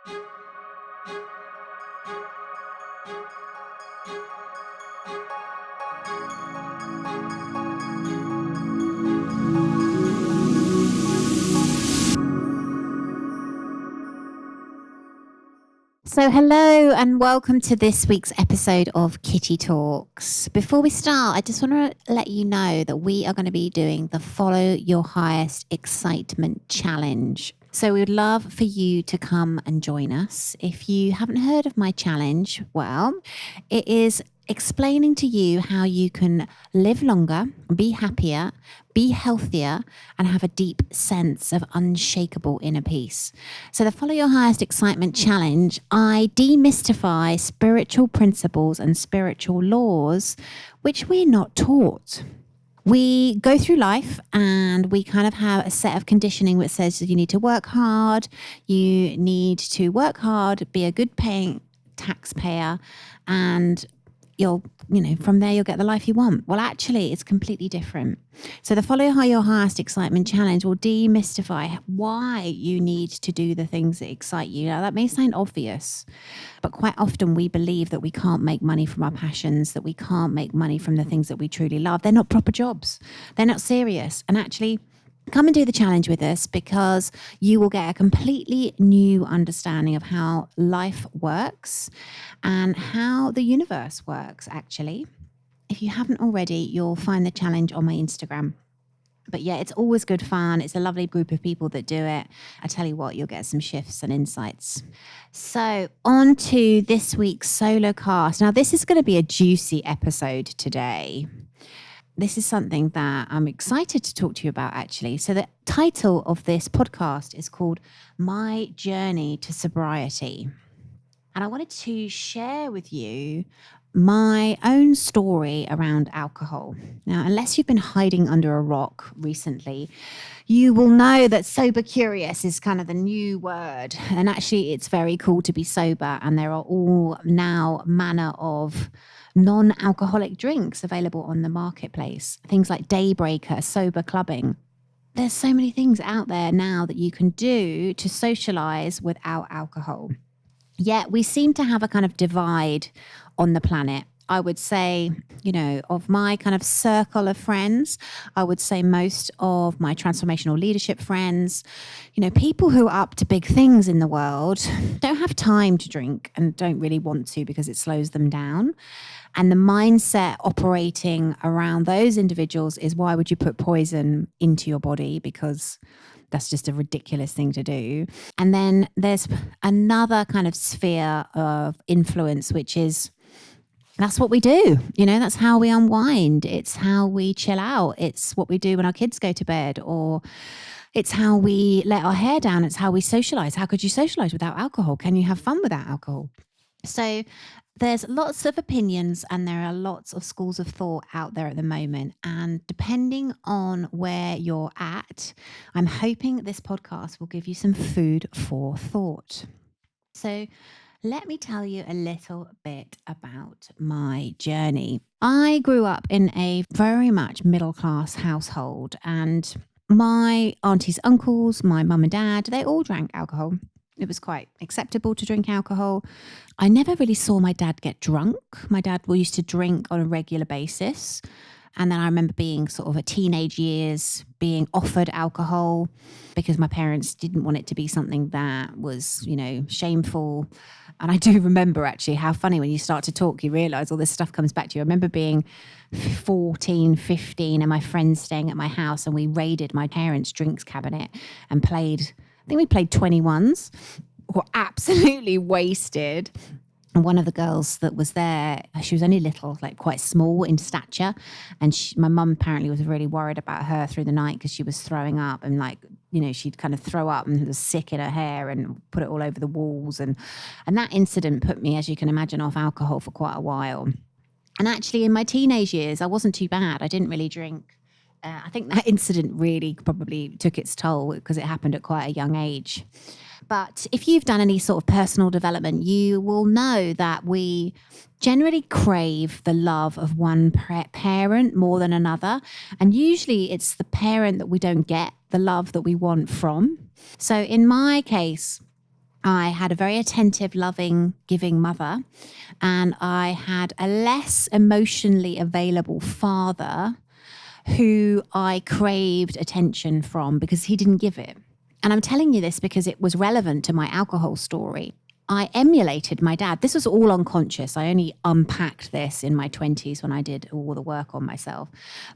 So hello and welcome to this week's episode of Kitty Talks. Before we start, I just want to let you know that we are going to be doing the Follow Your Highest Excitement Challenge. So we would love for you to come and join us. If you haven't heard of my challenge, well, it is explaining to you how you can live longer, be happier, be healthier, and have a deep sense of unshakable inner peace. So the Follow Your Highest Excitement Challenge, I demystify spiritual principles and spiritual laws which we're not taught. We go through life and we kind of have a set of conditioning which says that you need to work hard, be a good paying taxpayer, and from there you'll get the life you want. Well, actually, it's completely different. So the Follow Your Highest Excitement Challenge will demystify why you need to do the things that excite you. Now, that may sound obvious, but quite often we believe that we can't make money from our passions, that we can't make money from the things that we truly love. They're not proper jobs. They're not serious. And actually, come and do the challenge with us because you will get a completely new understanding of how life works and how the universe works, actually. If you haven't already, you'll find the challenge on my Instagram. But yeah, it's always good fun. It's a lovely group of people that do it. I tell you what, you'll get some shifts and insights. So on to this week's solo cast. Now, this is going to be a juicy episode today. This is something that I'm excited to talk to you about, actually. So the title of this podcast is called My Journey to Sobriety. And I wanted to share with you my own story around alcohol. Now, unless you've been hiding under a rock recently, you will know that sober curious is kind of the new word. And actually, it's very cool to be sober. And there are all now manner of non-alcoholic drinks available on the marketplace. Things like Daybreaker, sober clubbing. There's so many things out there now that you can do to socialize without alcohol. Yet we seem to have a kind of divide on the planet. I would say, of my kind of circle of friends, I would say most of my transformational leadership friends, people who are up to big things in the world don't have time to drink and don't really want to because it slows them down. And the mindset operating around those individuals is, why would you put poison into your body? Because that's just a ridiculous thing to do. And then there's another kind of sphere of influence, which is, that's what we do. That's how we unwind. It's how we chill out. It's what we do when our kids go to bed, or it's how we let our hair down. It's how we socialize. How could you socialize without alcohol? Can you have fun without alcohol? So there's lots of opinions and there are lots of schools of thought out there at the moment. And depending on where you're at, I'm hoping this podcast will give you some food for thought. So let me tell you a little bit about my journey. I grew up in a very much middle-class household, and my aunties, uncles, my mum and dad, they all drank alcohol. It was quite acceptable to drink alcohol. I never really saw my dad get drunk. My dad used to drink on a regular basis. And then I remember being sort of a teenage years, being offered alcohol because my parents didn't want it to be something that was, shameful. And I do remember actually how funny when you start to talk, you realize all this stuff comes back to you. I remember being 14, 15 and my friends staying at my house, and we raided my parents' drinks cabinet and played 21s, were absolutely wasted. And one of the girls that was there, she was only little, like quite small in stature. And my mum apparently was really worried about her through the night because she was throwing up and she'd kind of throw up and was sick in her hair and put it all over the walls. And that incident put me, as you can imagine, off alcohol for quite a while. And actually in my teenage years, I wasn't too bad. I didn't really drink. I think that incident really probably took its toll because it happened at quite a young age. But if you've done any sort of personal development, you will know that we generally crave the love of one parent more than another. And usually it's the parent that we don't get the love that we want from. So in my case, I had a very attentive, loving, giving mother, and I had a less emotionally available father who I craved attention from because he didn't give it. And I'm telling you this because it was relevant to my alcohol story. I emulated my dad. This was all unconscious. I only unpacked this in my 20s when I did all the work on myself.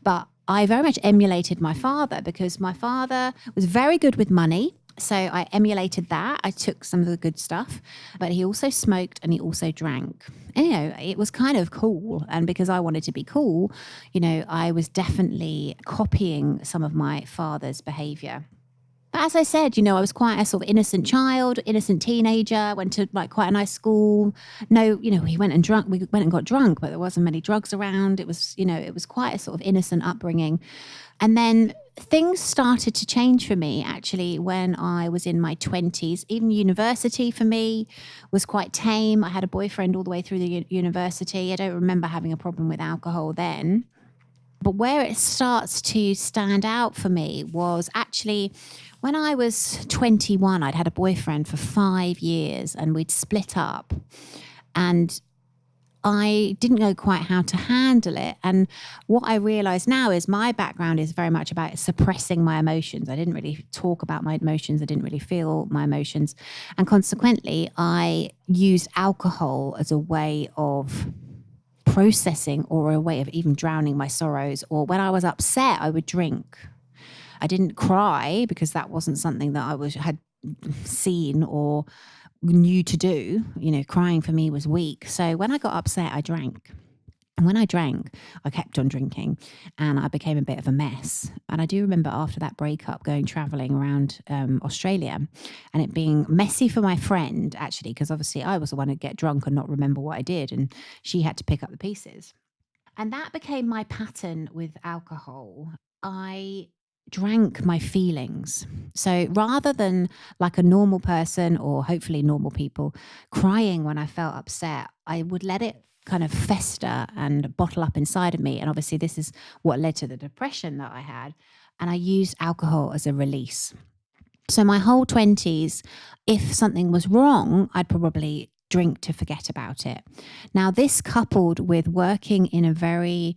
But I very much emulated my father because my father was very good with money. So I emulated that. I took some of the good stuff, but he also smoked and he also drank. And, it was kind of cool. And because I wanted to be cool, I was definitely copying some of my father's behavior. But as I said, I was quite a sort of innocent child, innocent teenager, went to quite a nice school. No, we went and got drunk, but there wasn't many drugs around. It was, it was quite a sort of innocent upbringing. And then things started to change for me actually when I was in my 20s. Even university for me was quite tame. I had a boyfriend all the way through the university. I don't remember having a problem with alcohol then. But where it starts to stand out for me was actually when I was 21, I'd had a boyfriend for 5 years and we'd split up. And I didn't know quite how to handle it. And what I realize now is my background is very much about suppressing my emotions. I didn't really talk about my emotions. I didn't really feel my emotions. And consequently, I used alcohol as a way of processing or a way of even drowning my sorrows. Or when I was upset, I would drink. I didn't cry because that wasn't something that had seen or knew to do. Crying for me was weak. So when I got upset, I drank. And when I drank, I kept on drinking and I became a bit of a mess. And I do remember after that breakup going traveling around Australia and it being messy for my friend, actually, because obviously I was the one who'd get drunk and not remember what I did. And she had to pick up the pieces. And that became my pattern with alcohol. I drank my feelings. So rather than like a normal person or hopefully normal people crying when I felt upset, I would let it kind of fester and bottle up inside of me. And obviously this is what led to the depression that I had. And I used alcohol as a release. So my whole 20s, if something was wrong, I'd probably drink to forget about it. Now, this coupled with working in a very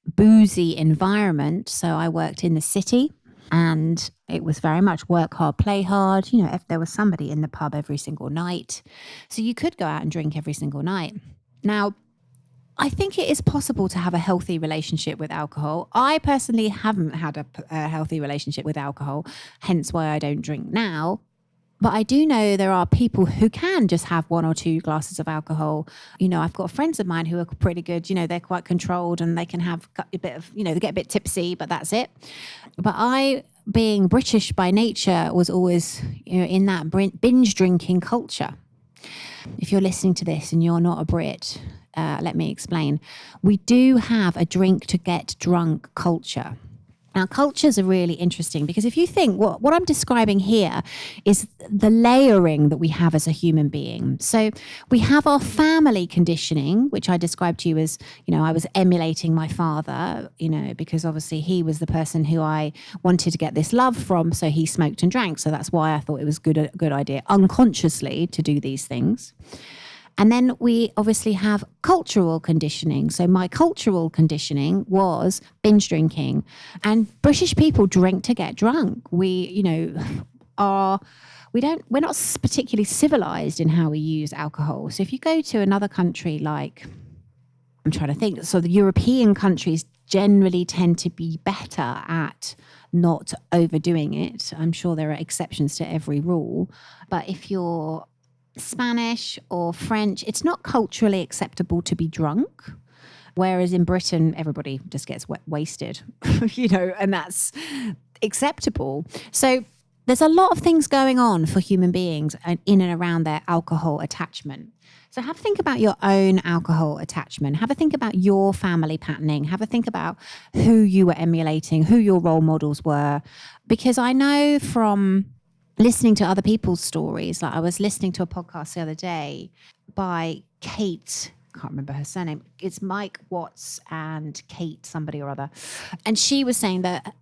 boozy environment. So I worked in the city and it was very much work hard, play hard. If there was somebody in the pub every single night. So you could go out and drink every single night. Now, I think it is possible to have a healthy relationship with alcohol. I personally haven't had a healthy relationship with alcohol, hence why I don't drink now. But I do know there are people who can just have 1 or 2 glasses of alcohol. I've got friends of mine who are pretty good. They're quite controlled and they can have a bit of, they get a bit tipsy, but that's it. But I, being British by nature, was always, in that binge drinking culture. If you're listening to this and you're not a Brit, let me explain. We do have a drink to get drunk culture. Now, cultures are really interesting because if you think what I'm describing here is the layering that we have as a human being. So we have our family conditioning, which I described to you as, I was emulating my father, because obviously he was the person who I wanted to get this love from. So he smoked and drank. So that's why I thought it was a good idea unconsciously to do these things. And then we obviously have cultural conditioning. So my cultural conditioning was binge drinking. And British people drink to get drunk. We're not particularly civilized in how we use alcohol. So if you go to another country like, I'm trying to think, so the European countries generally tend to be better at not overdoing it. I'm sure there are exceptions to every rule. But if you're Spanish or French, it's not culturally acceptable to be drunk. Whereas in Britain, everybody just gets wasted, and that's acceptable. So there's a lot of things going on for human beings in and around their alcohol attachment. So have a think about your own alcohol attachment. Have a think about your family patterning. Have a think about who you were emulating, who your role models were. Because I know from listening to other people's stories, like I was listening to a podcast the other day by Kate, I can't remember her surname. It's Mike Watts and Kate somebody or other. And she was saying that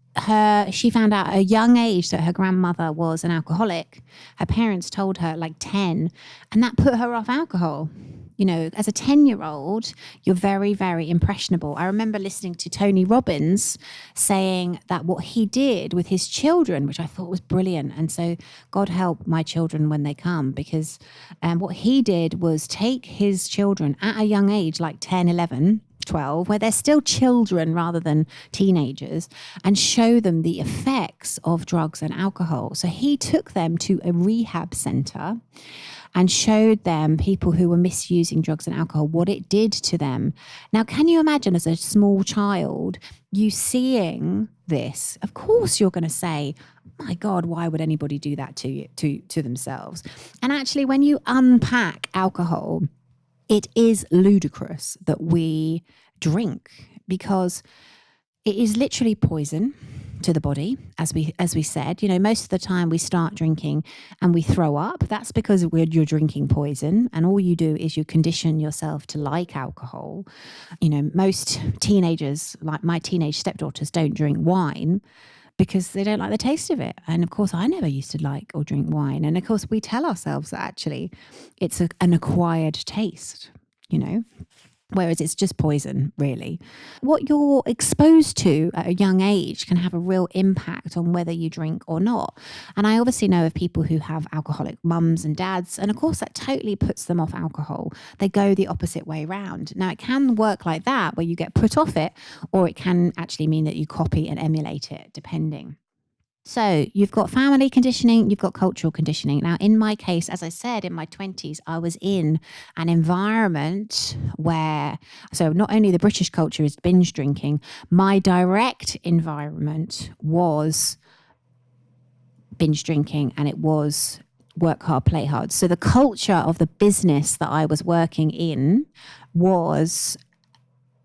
she found out at a young age that her grandmother was an alcoholic. Her parents told her like 10, and that put her off alcohol. You know, as a 10-year-old, you're very, very impressionable. I remember listening to Tony Robbins saying that what he did with his children, which I thought was brilliant. And so God help my children when they come, because what he did was take his children at a young age, like 10, 11, 12, where they're still children rather than teenagers, and show them the effects of drugs and alcohol. So he took them to a rehab center and showed them, people who were misusing drugs and alcohol, what it did to them. Now, can you imagine as a small child, you seeing this? Of course you're going to say, my God, why would anybody do that to themselves? And actually, when you unpack alcohol, it is ludicrous that we drink, because it is literally poison to the body, as we said. You know, most of the time we start drinking and we throw up. That's because you're drinking poison, and all you do is you condition yourself to like alcohol. You know, most teenagers, like my teenage stepdaughters, don't drink wine because they don't like the taste of it. And of course, I never used to like or drink wine. And of course, we tell ourselves that actually it's an acquired taste, you know, whereas it's just poison, really. What you're exposed to at a young age can have a real impact on whether you drink or not. And I obviously know of people who have alcoholic mums and dads, and of course that totally puts them off alcohol. They go the opposite way round. Now, it can work like that, where you get put off it, or it can actually mean that you copy and emulate it, depending. So you've got family conditioning, you've got cultural conditioning. Now, in my case, as I said, in my 20s, I was in an environment where, so not only the British culture is binge drinking, my direct environment was binge drinking, and it was work hard, play hard. So the culture of the business that I was working in was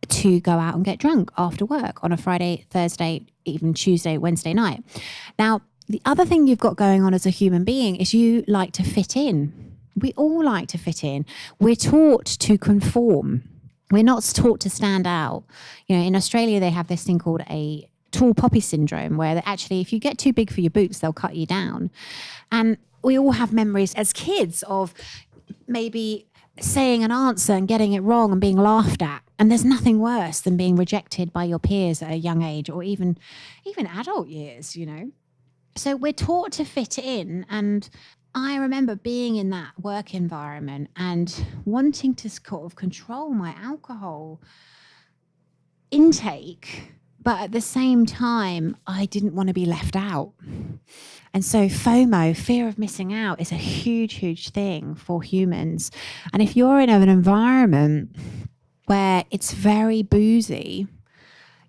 to go out and get drunk after work on a Friday, Thursday, even Tuesday, Wednesday night. Now, the other thing you've got going on as a human being is you like to fit in. We all like to fit in. We're taught to conform. We're not taught to stand out. You know, in Australia, they have this thing called a tall poppy syndrome, where actually, if you get too big for your boots, they'll cut you down. And we all have memories as kids of maybe saying an answer and getting it wrong and being laughed at. And there's nothing worse than being rejected by your peers at a young age, or even adult years, you know. So we're taught to fit in. And I remember being in that work environment and wanting to sort of control my alcohol intake, but at the same time, I didn't want to be left out. And so FOMO, fear of missing out, is a huge, huge thing for humans. And if you're in an environment where it's very boozy,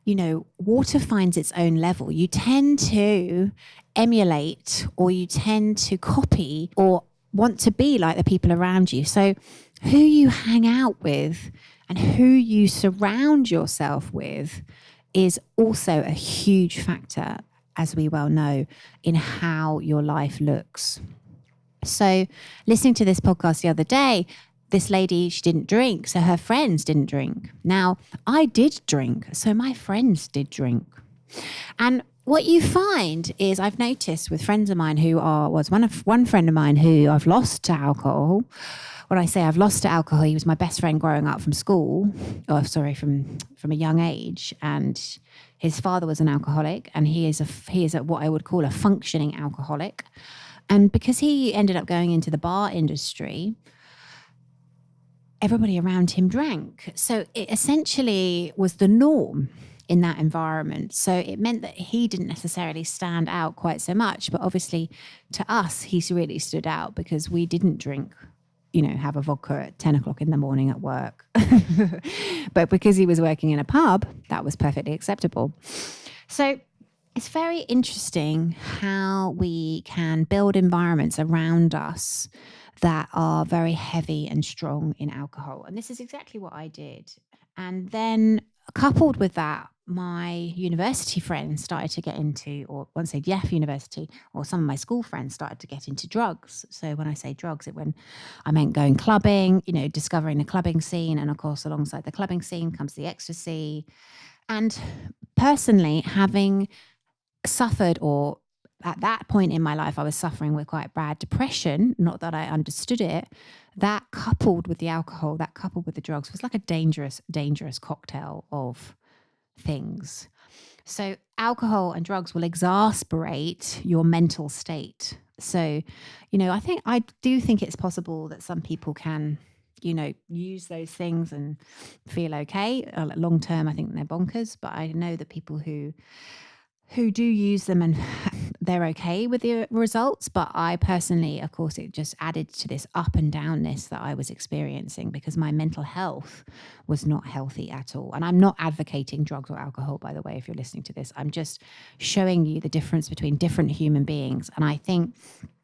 you know, water finds its own level. You tend to emulate, or you tend to copy, or want to be like the people around you. So who you hang out with and who you surround yourself with is also a huge factor, as we well know, in how your life looks. So listening to this podcast the other day, this lady, she didn't drink, so her friends didn't drink. Now, I did drink, so my friends did drink. And what you find is, I've noticed with friends of mine one friend of mine who I've lost to alcohol. When I say I've lost to alcohol, he was my best friend growing up from school, from a young age. And his father was an alcoholic, and he is what I would call a functioning alcoholic. And because he ended up going into the bar industry, everybody around him drank. So it essentially was the norm in that environment. So it meant that he didn't necessarily stand out quite so much. But obviously to us, he's really stood out because we didn't drink, you know, have a vodka at 10 o'clock in the morning at work. But because he was working in a pub, that was perfectly acceptable. So it's very interesting how we can build environments around us that are very heavy and strong in alcohol. And this is exactly what I did. And then coupled with that, my university friends started to get into, or once they'd left university, or some of my school friends started to get into drugs. So when I say drugs, I meant going clubbing, you know, discovering the clubbing scene. And of course, alongside the clubbing scene comes the ecstasy. And personally, having suffered, or at that point in my life, I was suffering with quite bad depression, not that I understood it. That coupled with the alcohol, that coupled with the drugs was like a dangerous, dangerous cocktail of things. So alcohol and drugs will exasperate your mental state. So, I do think it's possible that some people can, use those things and feel okay. Long term, I think they're bonkers, but I know that people who do use them and they're okay with the results. But I personally, of course, it just added to this up and downness that I was experiencing because my mental health was not healthy at all. And I'm not advocating drugs or alcohol, by the way, if you're listening to this. I'm just showing you the difference between different human beings. And I think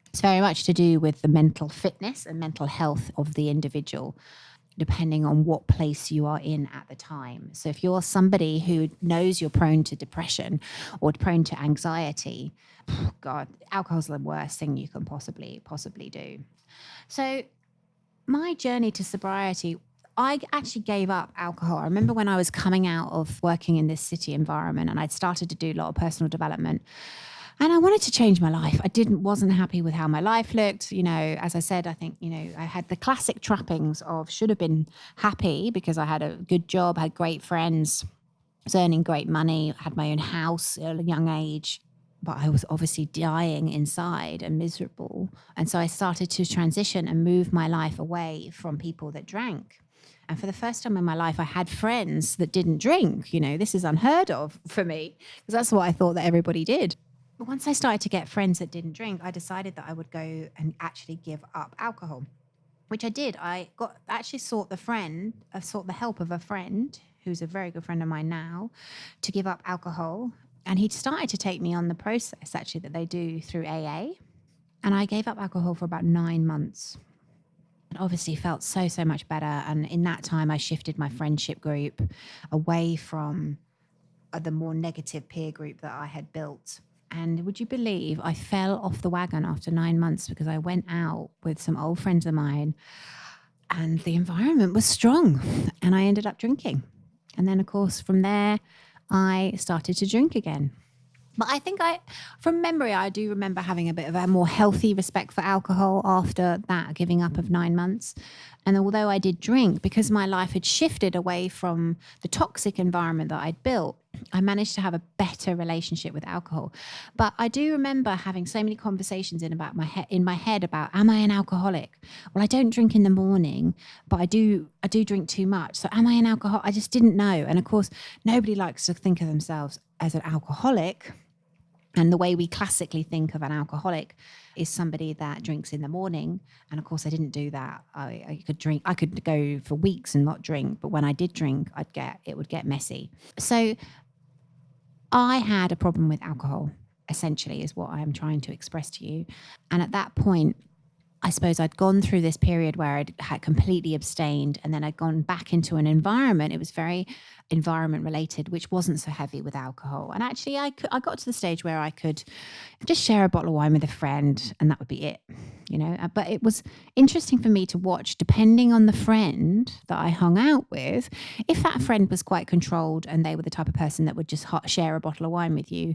it's very much to do with the mental fitness and mental health of the individual, depending on what place you are in at the time. So if you're somebody who knows you're prone to depression or prone to anxiety, God, alcohol's the worst thing you can possibly do. So my journey to sobriety, I actually gave up alcohol. I remember when I was coming out of working in this city environment and I'd started to do a lot of personal development. And I wanted to change my life. Wasn't happy with how my life looked. As I said, I think, I had the classic trappings of should have been happy because I had a good job, had great friends, was earning great money, had my own house at a young age. But I was obviously dying inside and miserable. And so I started to transition and move my life away from people that drank. And for the first time in my life, I had friends that didn't drink. This is unheard of for me because that's what I thought that everybody did. But once I started to get friends that didn't drink, I decided that I would go and actually give up alcohol, which I did. I sought the help of a friend who's a very good friend of mine now to give up alcohol. And he started to take me on the process actually that they do through AA. And I gave up alcohol for about 9 months. And obviously felt so much better. And in that time, I shifted my friendship group away from the more negative peer group that I had built. And would you believe I fell off the wagon after 9 months because I went out with some old friends of mine and the environment was strong and I ended up drinking. And then, of course, from there, I started to drink again. But I think from memory, I do remember having a bit of a more healthy respect for alcohol after that giving up of 9 months. And although I did drink, because my life had shifted away from the toxic environment that I'd built, I managed to have a better relationship with alcohol. But I do remember having so many conversations in my head about, am I an alcoholic? Well, I don't drink in the morning, but I do drink too much. So am I an alcoholic? I just didn't know. And of course, nobody likes to think of themselves as an alcoholic. And the way we classically think of an alcoholic is somebody that drinks in the morning. And of course, I didn't do that. I could go for weeks and not drink. But when I did drink, it would get messy. So I had a problem with alcohol, essentially, is what I'm trying to express to you. And at that point, I suppose I'd gone through this period where I'd had completely abstained, and then I'd gone back into an environment. It was very environment related, which wasn't so heavy with alcohol. And actually I got to the stage where I could just share a bottle of wine with a friend and that would be it, but it was interesting for me to watch, depending on the friend that I hung out with. If that friend was quite controlled and they were the type of person that would just share a bottle of wine with you.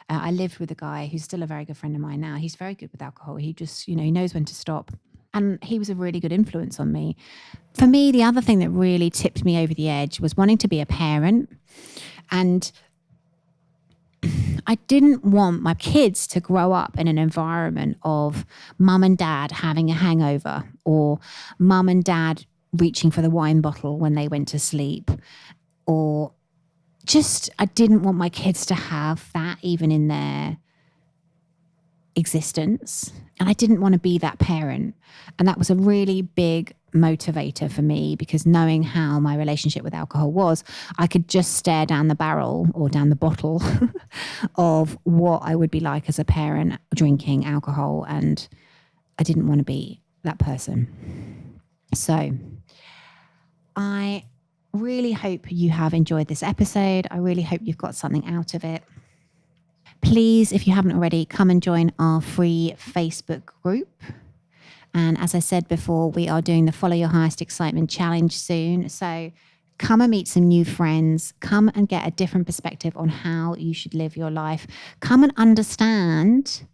I lived with a guy who's still a very good friend of mine now. He's very good with alcohol. He just, he knows when to stop. And he was a really good influence on me. For me, the other thing that really tipped me over the edge was wanting to be a parent. And I didn't want my kids to grow up in an environment of mum and dad having a hangover or mum and dad reaching for the wine bottle when they went to sleep, or just, I didn't want my kids to have that even in their existence. And I didn't want to be that parent. And that was a really big motivator for me, because knowing how my relationship with alcohol was, I could just stare down the barrel or down the bottle of what I would be like as a parent drinking alcohol. And I didn't want to be that person. So I really hope you have enjoyed this episode. I really hope you've got something out of it. Please, if you haven't already, come and join our free Facebook group. And as I said before, we are doing the Follow Your Highest Excitement Challenge soon. So come and meet some new friends, come and get a different perspective on how you should live your life, come and understand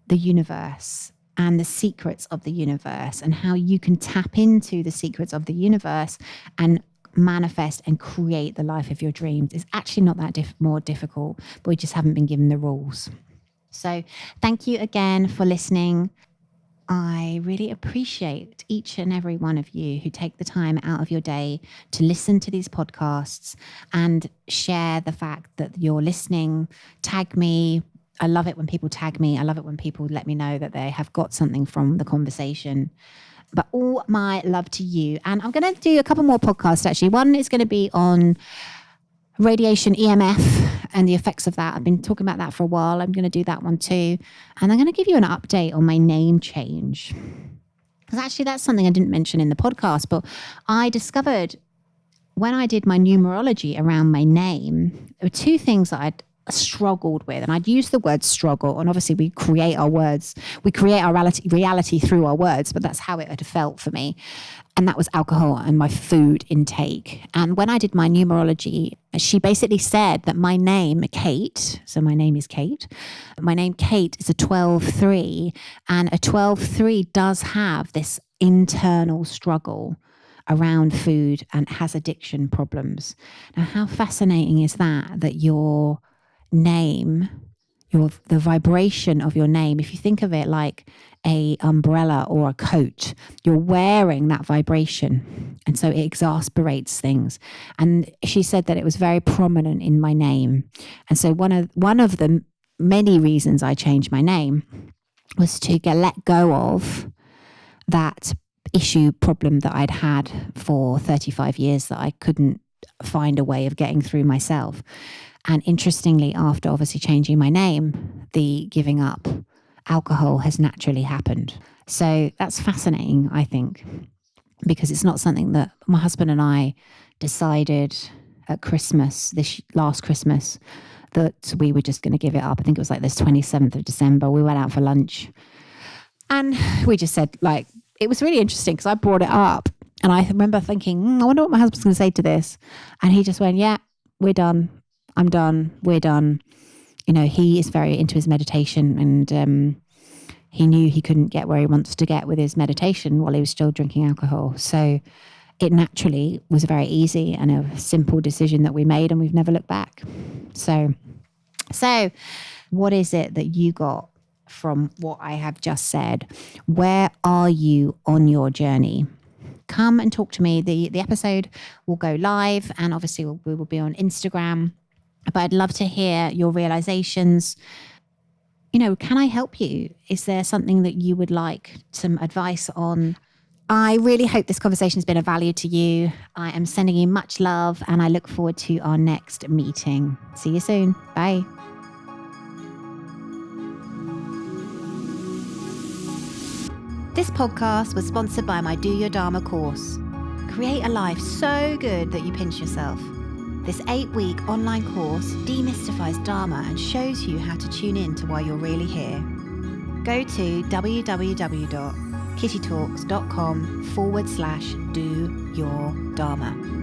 the universe and the secrets of the universe and how you can tap into the secrets of the universe and manifest and create the life of your dreams. It's actually not that more difficult, but we just haven't been given the rules. So thank you again for listening. I really appreciate each and every one of you who take the time out of your day to listen to these podcasts and share the fact that you're listening. Tag me. I love it when people tag me. I love it when people let me know that they have got something from the conversation. But all my love to you. And I'm going to do a couple more podcasts, actually. One is going to be on radiation EMF and the effects of that. I've been talking about that for a while. I'm going to do that one too. And I'm going to give you an update on my name change. Because actually that's something I didn't mention in the podcast, but I discovered when I did my numerology around my name, there were two things that I'd struggled with. And I'd use the word struggle. And obviously we create our words. We create our reality through our words, but that's how it had felt for me. And that was alcohol and my food intake. And when I did my numerology, she basically said that my name, Kate, so my name is Kate, my name Kate is a 12-3, and a 12-3 does have this internal struggle around food and has addiction problems. Now, how fascinating is that your name, the vibration of your name, if you think of it like a umbrella or a coat, you're wearing that vibration, and so it exasperates things. And she said that it was very prominent in my name, and so one of the many reasons I changed my name was to let go of that problem that I'd had for 35 years that I couldn't find a way of getting through myself. And interestingly, after obviously changing my name, the giving up alcohol has naturally happened. So that's fascinating, I think, because it's not something that my husband and I decided at Christmas, this last Christmas, that we were just going to give it up. I think it was like this 27th of December. We went out for lunch and we just said, like, it was really interesting because I brought it up and I remember thinking, I wonder what my husband's going to say to this. And he just went, yeah, we're done. I'm done. We're done. You know, he is very into his meditation and he knew he couldn't get where he wants to get with his meditation while he was still drinking alcohol. So it naturally was very easy and a simple decision that we made, and we've never looked back. So what is it that you got from what I have just said? Where are you on your journey? Come and talk to me. The episode will go live, and obviously we will be on Instagram. But I'd love to hear your realizations. You know, can I help you? Is there something that you would like some advice on? I really hope this conversation has been of value to you. I am sending you much love, and I look forward to our next meeting. See you soon. Bye. This podcast was sponsored by my Do Your Dharma course. Create a life so good that you pinch yourself. This 8-week online course demystifies Dharma and shows you how to tune in to why you're really here. Go to www.kittytalks.com/do your Dharma.